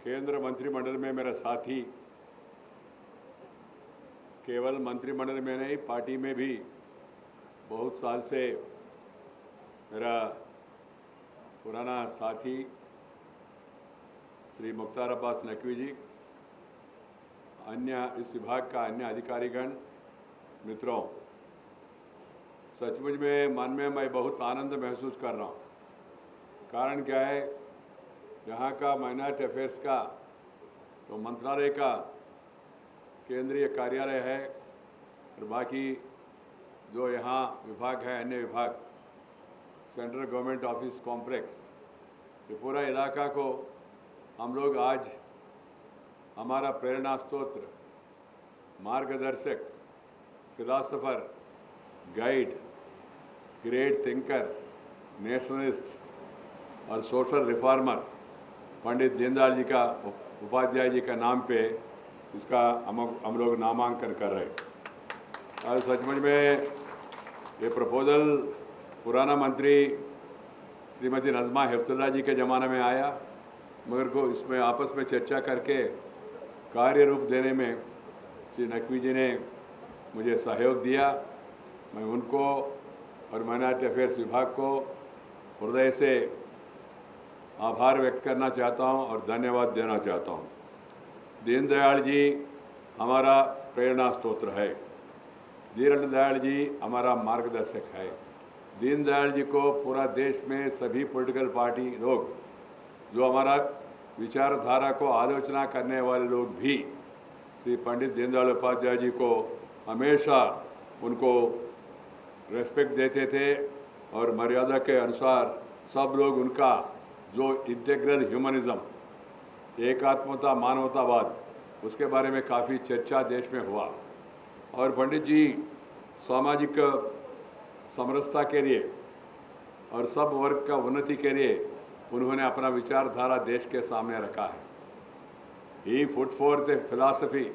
केंद्र मंत्रिमंडल में मेरा साथी, केवल मंत्रिमंडल में नहीं पार्टी में भी बहुत साल से मेरा पुराना साथी श्री मुख्तार अब्बास नकवी जी, अन्य इस विभाग का अन्य अधिकारीगण, मित्रों, सचमुच में मन में मैं बहुत आनंद महसूस कर रहा हूँ। कारण क्या है, यहाँ का माइनॉरिटी अफेयर्स का तो मंत्रालय का केंद्रीय कार्यालय है और बाकी जो यहाँ विभाग है, अन्य विभाग, सेंट्रल गवर्नमेंट ऑफिस कॉम्प्लेक्स, ये पूरा इलाका को हम लोग आज हमारा प्रेरणा स्तोत्र, मार्गदर्शक, philosopher, guide, great thinker, nationalist और सोशल रिफॉर्मर पंडित दीनदयाल जी का उपाध्याय जी का नाम पे इसका हम लोग नामांकन कर रहे हैं। और सचमुच में ये प्रपोजल पुराना मंत्री श्रीमती नज़मा हेपतुल्ला जी के ज़माने में आया, मगर को इसमें आपस में चर्चा करके कार्य रूप देने में श्री नकवी जी ने मुझे सहयोग दिया। मैं उनको और माइनॉरिटी अफेयर्स विभाग को हृदय से आभार व्यक्त करना चाहता हूं और धन्यवाद देना चाहता हूं। दीनदयाल जी हमारा प्रेरणा स्तोत्र है, दीनदयाल जी हमारा मार्गदर्शक है। दीनदयाल जी को पूरा देश में सभी पॉलिटिकल पार्टी लोग, जो हमारा विचारधारा को आलोचना करने वाले लोग भी श्री पंडित दीनदयाल उपाध्याय जी को हमेशा उनको रेस्पेक्ट देते थे और मर्यादा के अनुसार सब लोग उनका जो इंटेग्रल ह्यूमनिज़्म, एकात्मता, मानवतावाद, उसके बारे में काफ़ी चर्चा देश में हुआ। और पंडित जी सामाजिक समरसता के लिए और सब वर्ग का उन्नति के लिए उन्होंने अपना विचारधारा देश के सामने रखा है। He put forth a philosophy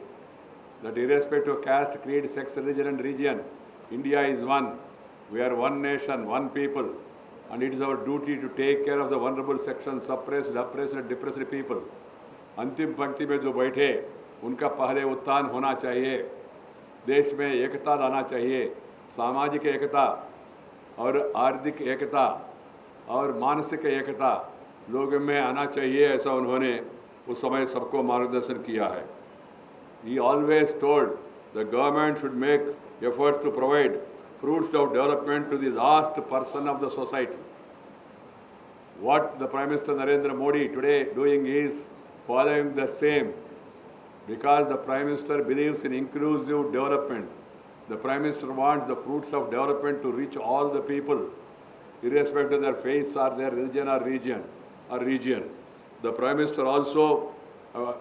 that irrespective of caste, creed, sex, religion and region, India is one. We are one nation, one people, and it is our duty to take care of the vulnerable sections, suppressed, oppressed and depressed people. अंतिम पंक्ति में जो बैठे उनका पहले उत्थान होना चाहिए, देश में एकता लाना चाहिए, सामाजिक एकता और आर्थिक एकता और मानसिक एकता लोगों में आना चाहिए, ऐसा उन्होंने उस समय सबको मार्गदर्शन किया है। He always told the government should make efforts to provide fruits of development to the last person of the society. What the Prime Minister Narendra Modi today doing is following the same, because the Prime Minister believes in inclusive development. The Prime Minister wants the fruits of development to reach all the people, irrespective of their faith or their religion or region. The Prime Minister also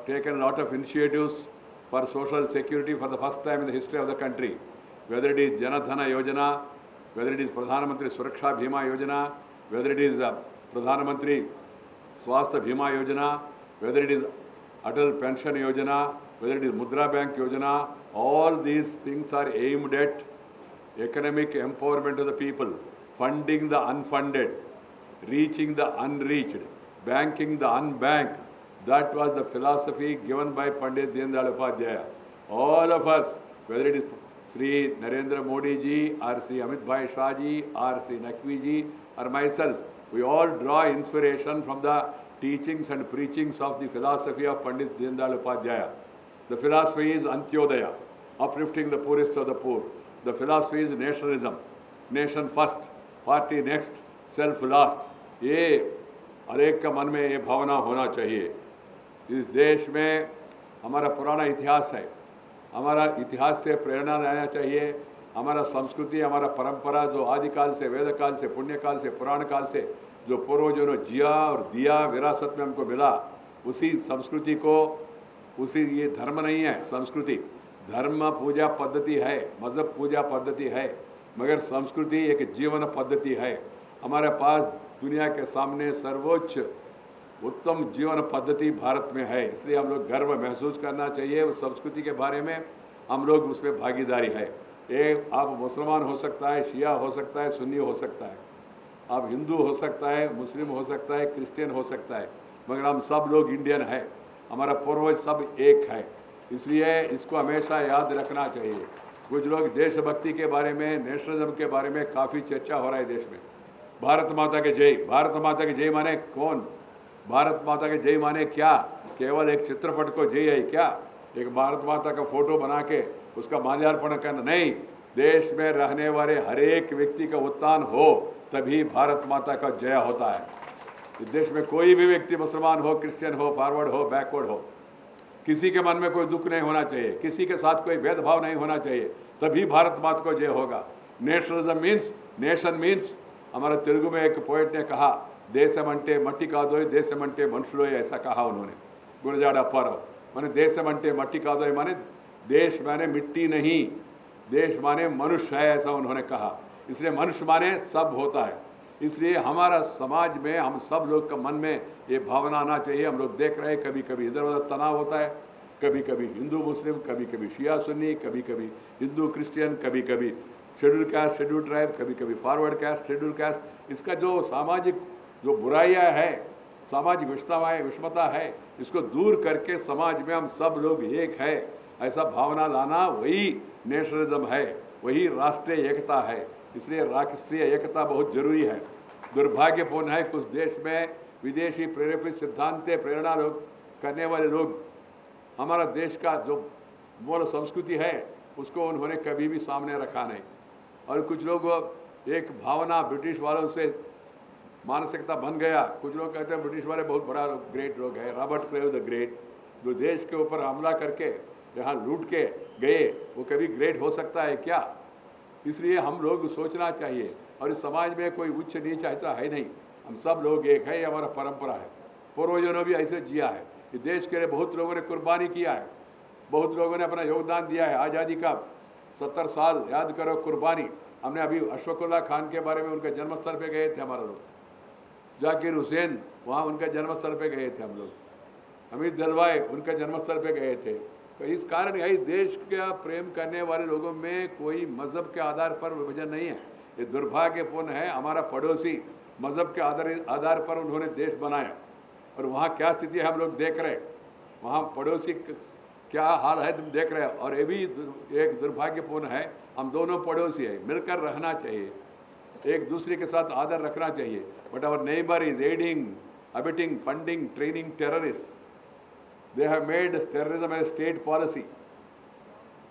taken a lot of initiatives for social security for the first time in the history of the country, whether it is Jana Dhana Yojana, whether it is Pradhan Mantri Suraksha Bhima Yojana, whether it is Pradhan Mantri Swasthya Bhima Yojana, whether it is Atal Pension Yojana, whether it is Mudra Bank Yojana, all these things are aimed at economic empowerment of the people, funding the unfunded, reaching the unreached, banking the unbanked. That was the philosophy given by Pandit Deen Dayal Upadhyaya. All of us, whether it is Sri Narendra Modi ji or Sri Amit Bhai Shah ji or Sri Naqvi ji or myself, we all draw inspiration from the teachings and preachings of the philosophy of Pandit Deen Dayal Upadhyaya. The philosophy is Antyodaya, uplifting the poorest of the poor. The philosophy is nationalism, nation first, party next, self last. ये हर एक का मन में ये भावना होना चाहिए। इस देश में हमारा पुराना इतिहास है, हमारा इतिहास से प्रेरणा लेना चाहिए। हमारा संस्कृति, हमारा परंपरा जो आदिकाल से, वेदकाल से, पुण्यकाल से, पुराण काल से जो पूर्वजों ने जिया और दिया, विरासत में हमको मिला, उसी संस्कृति को, उसी, ये धर्म नहीं है संस्कृति, धर्म पूजा पद्धति है, मज़हब पूजा पद्धति है, मगर संस्कृति एक जीवन पद्धति है। हमारे पास दुनिया के सामने सर्वोच्च उत्तम जीवन पद्धति भारत में है, इसलिए हम लोग गर्व महसूस करना चाहिए उस संस्कृति के बारे में। हम लोग उसमें भागीदारी है। ये आप मुसलमान हो सकता है, शिया हो सकता है, सुन्नी हो सकता है, आप हिंदू हो सकता है, मुस्लिम हो सकता है, क्रिश्चियन हो सकता है, मगर हम सब लोग इंडियन है। हमारा पूर्वज सब एक है, इसलिए इसको हमेशा याद रखना चाहिए। कुछ लोग देशभक्ति के बारे में, नेशनलिज्म के बारे में काफ़ी चर्चा हो रहा है देश में। भारत माता के जय, भारत माता के जय माने कौन? भारत माता के जय माने क्या? केवल एक चित्रपट को जय है क्या? एक भारत माता का फोटो बना के उसका माल्यार्पण करना नहीं। देश में रहने वाले हर एक व्यक्ति का उत्थान हो तभी भारत माता का जय होता है। इस देश में कोई भी व्यक्ति, मुसलमान हो, क्रिश्चियन हो, फॉरवर्ड हो, बैकवर्ड हो, किसी के मन में कोई दुख नहीं होना चाहिए, किसी के साथ कोई भेदभाव नहीं होना चाहिए, तभी भारत माता को जय होगा। नेशनलिज्म मीन्स, नेशन मीन्स, हमारा तेलुगु में एक पोएट ने कहा, देशमंटे मट्टी कादोय देशमंटे मनुष्योय, ऐसा कहा उन्होंने, गुरजाड़ अप्पाराव। माने देशमंटे मट्टी कादोय माने देश माने मिट्टी नहीं, देश माने मनुष्य है, ऐसा उन्होंने कहा। इसलिए मनुष्य माने सब होता है। इसलिए हमारा समाज में हम सब लोग का मन में ये भावना आना चाहिए। हम लोग देख रहे हैं कभी कभी इधर उधर तनाव होता है, कभी कभी हिंदू मुस्लिम, कभी कभी शिया सुन्नी, कभी कभी हिंदू क्रिश्चियन, कभी कभी शेड्यूल कास्ट शेड्यूल ट्राइब, कभी कभी फॉरवर्ड कास्ट शेड्यूल कास्ट। इसका जो सामाजिक जो बुराइयाँ है, सामाजिक विषमता है, इसको दूर करके समाज में हम सब लोग एक है ऐसा भावना लाना, वही नेशनलिज्म है, वही राष्ट्रीय एकता है। इसलिए राष्ट्रीय एकता बहुत जरूरी है। दुर्भाग्यपूर्ण है कुछ देश में विदेशी प्रेरित सिद्धांत प्रेरणा लोग करने वाले लोग हमारा देश का जो मूल संस्कृति है उसको उन्होंने कभी भी सामने रखा नहीं। और कुछ लोग एक भावना ब्रिटिश वालों से मानसिकता बन गया। कुछ लोग कहते हैं ब्रिटिश वाले बहुत बड़ा ग्रेट लोग हैं, रॉबर्ट क्लेव द ग्रेट, जो देश के ऊपर हमला करके यहाँ लूट के गए, वो कभी ग्रेट हो सकता है क्या? इसलिए हम लोग सोचना चाहिए। और इस समाज में कोई उच्च नीच ऐसा है नहीं, हम सब लोग एक है, ये हमारा परंपरा है। पूर्वजों ने भी ऐसे जिया है। इस देश के लिए बहुत लोगों ने कुर्बानी किया है, बहुत लोगों ने अपना योगदान दिया है। आज़ादी का 70 साल याद करो कुर्बानी। हमने अभी अशफाकुल्ला खान के बारे में, उनके जन्मस्थल पे गए थे हमारा लोग, जाकिर हुसैन, वहाँ उनके जन्मस्थल पे गए थे हम लोग, हमीद दलवाई उनके जन्मस्थल पे गए थे। तो इस कारण यही देश का प्रेम करने वाले लोगों में कोई मज़हब के आधार पर विभाजन नहीं है। ये दुर्भाग्यपूर्ण है। हमारा पड़ोसी मज़हब के आधार पर उन्होंने देश बनाया, और वहाँ क्या स्थिति है हम लोग देख रहे हैं। वहाँ पड़ोसी क्या हाल है तुम देख रहे हो। और ये भी एक दुर्भाग्यपूर्ण है, हम दोनों पड़ोसी है, मिलकर रहना चाहिए, एक दूसरे के साथ आदर रखना चाहिए। But our neighbour is aiding, abetting, funding, training terrorist. They have made terrorism a state policy.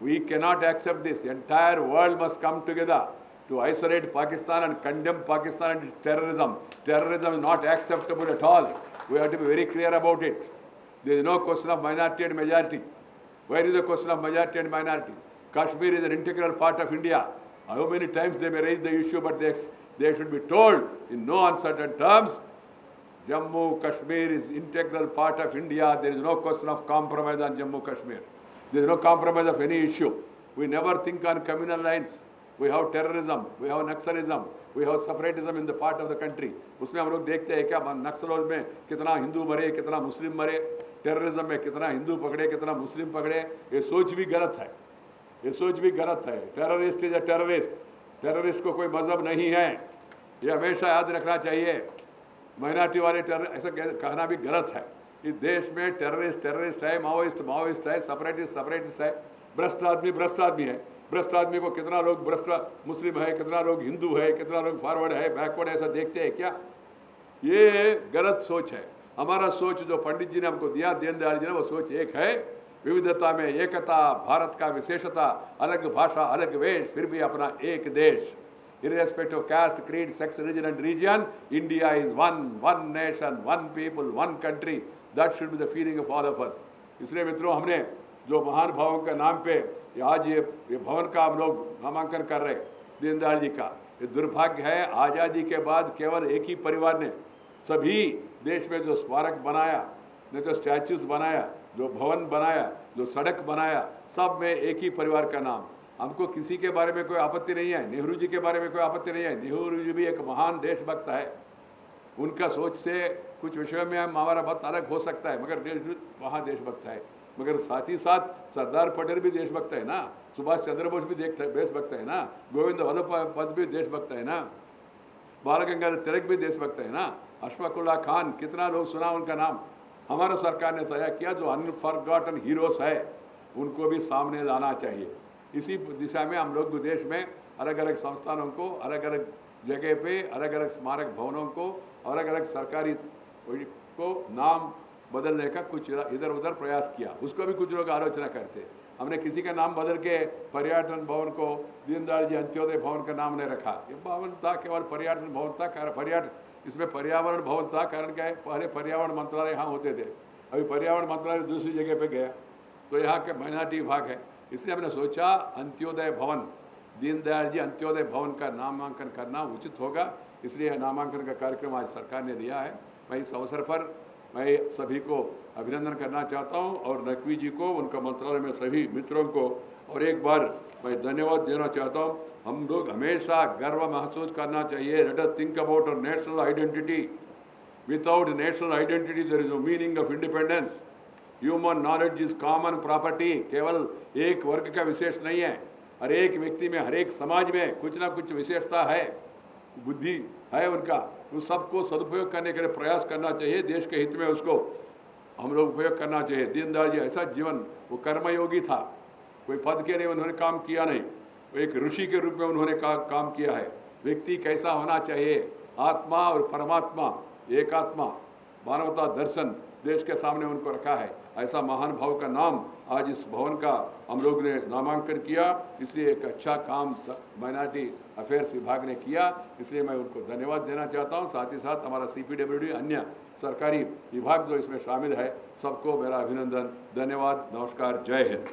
We cannot accept this. The entire world must come together to isolate Pakistan and condemn Pakistan and its terrorism. Terrorism is not acceptable at all. We have to be very clear about it. There is no question of minority and majority. Where is the question of majority and minority? Kashmir is an integral part of India. How many times they may raise the issue, but they should be told in no uncertain terms, Jammu Kashmir is integral part of India. There is no question of compromise on Jammu Kashmir. There is no compromise of any issue. We never think on communal lines. We have terrorism, we have Naxalism, we have separatism in the part of the country. उसमें हम लोग देखते हैं क्या नक्सलों में कितना हिंदू मरे, कितना मुस्लिम मरे, टेररिज्म में कितना हिंदू पकड़े, कितना मुस्लिम पकड़े। ये सोच भी गलत है, ये सोच भी गलत है। Terrorist is a terrorist, terrorist को कोई मजहब नहीं है, ये हमेशा याद रखना चाहिए। माइनॉरिटी वाले ऐसा कहना भी गलत है। इस देश में टेररिस्ट टेररिस्ट है, माओइस्ट माओइस्ट है, सेपरेटिस्ट सेपरेटिस्ट है, भ्रष्ट आदमी है। भ्रष्ट आदमी को कितना लोग भ्रष्ट मुस्लिम है, कितना लोग हिंदू है, कितना लोग फॉरवर्ड है, बैकवर्ड है, ऐसा देखते हैं क्या? ये गलत सोच है। हमारा सोच जो पंडित जी ने हमको दिया, दीनदयाल जी ने, वो सोच एक है, विविधता में एकता, भारत का विशेषता, अलग भाषा, अलग वेश, फिर भी अपना एक देश। Irrespective of caste, creed, sex, religion and region, India is one nation, one people, one country. That should be the feeling of all of us. इसलिए मित्रों, हमने जो महान भावों के नाम पे आज ये भवन का हम लोग नामांकन कर रहे दीनदयाल जी का, ये दुर्भाग्य है। आज़ादी के बाद केवल एक ही परिवार ने सभी देश में जो स्मारक बनाया, ने जो स्टैच्यूज बनाया, जो भवन बनाया, जो सड़क बनाया, सब में एक ही परिवार का नाम। हमको किसी के बारे में कोई आपत्ति नहीं है, नेहरू जी के बारे में कोई आपत्ति नहीं है। नेहरू जी भी एक महान देशभक्त है। उनका सोच से कुछ विषयों में हमारा बात अलग हो सकता है, मगर वहाँ देशभक्त है। मगर साथ ही साथ सरदार पटेल भी देशभक्त है ना, सुभाष चंद्र बोस भी देशभक्त है ना, गोविंद वल्लभ पंत भी देशभक्त है ना, बाल गंगाधर तिलक भी देशभक्त है ना, अशफाकुल्ला खान, कितना लोग सुना उनका नाम। हमारा सरकार ने तय किया जो अनफॉरगॉटन हीरोज है उनको भी सामने लाना चाहिए। इसी दिशा में हम लोग देश में अलग अलग संस्थानों को, अलग अलग जगह पे अलग अलग स्मारक भवनों को, अलग अलग सरकारी को नाम बदलने का कुछ इधर उधर प्रयास किया। उसको भी कुछ लोग आलोचना करते। हमने किसी का नाम बदल के पर्यटन भवन को दीनदयाल जी अंत्योदय भवन का नाम नहीं रखा। ये भवन था केवल पर्यटन भवन था, पर्यटन इसमें पर्यावरण भवन था। कारण क्या है, पहले पर्यावरण मंत्रालय यहाँ होते थे, अभी पर्यावरण मंत्रालय दूसरी जगह पे गया, तो यहाँ के माइनॉरिटी विभाग है। इसलिए हमने सोचा अंत्योदय भवन, दीनदयाल जी अंत्योदय भवन का नामांकन करना उचित होगा। इसलिए नामांकन का कार्यक्रम आज सरकार ने दिया है। मैं इस अवसर पर मैं सभी को अभिनंदन करना चाहता हूं और नकवी जी को, उनका मंत्रालय में सभी मित्रों को और एक बार मैं धन्यवाद देना चाहता हूं। हम लोग हमेशा गर्व महसूस करना चाहिए। Let us think about our national identity. Without national identity there is no meaning of independence. Human knowledge is common property. केवल एक वर्ग का विशेष नहीं है, हर एक व्यक्ति में, हर एक समाज में कुछ ना कुछ विशेषता है, बुद्धि है उनका। उस सबको सदुपयोग करने के लिए प्रयास करना चाहिए। देश के हित में उसको हम लोग उपयोग करना चाहिए। दीनदयाल जी ऐसा जीवन, वो कर्मयोगी था, कोई पद के लिए उन्होंने काम किया नहीं, वो एक ऋषि के रूप में उन्होंने काम किया है। व्यक्ति कैसा होना चाहिए, आत्मा और परमात्मा, एक आत्मा, मानवता दर्शन देश के सामने उनको रखा है। ऐसा महान भाव का नाम आज इस भवन का हम लोग ने नामांकन किया। इसलिए एक अच्छा काम माइनॉरिटी अफेयर्स विभाग ने किया, इसलिए मैं उनको धन्यवाद देना चाहता हूं। साथ ही साथ हमारा CPWD, अन्य सरकारी विभाग जो इसमें शामिल है, सबको मेरा अभिनंदन, धन्यवाद, नमस्कार, जय हिंद।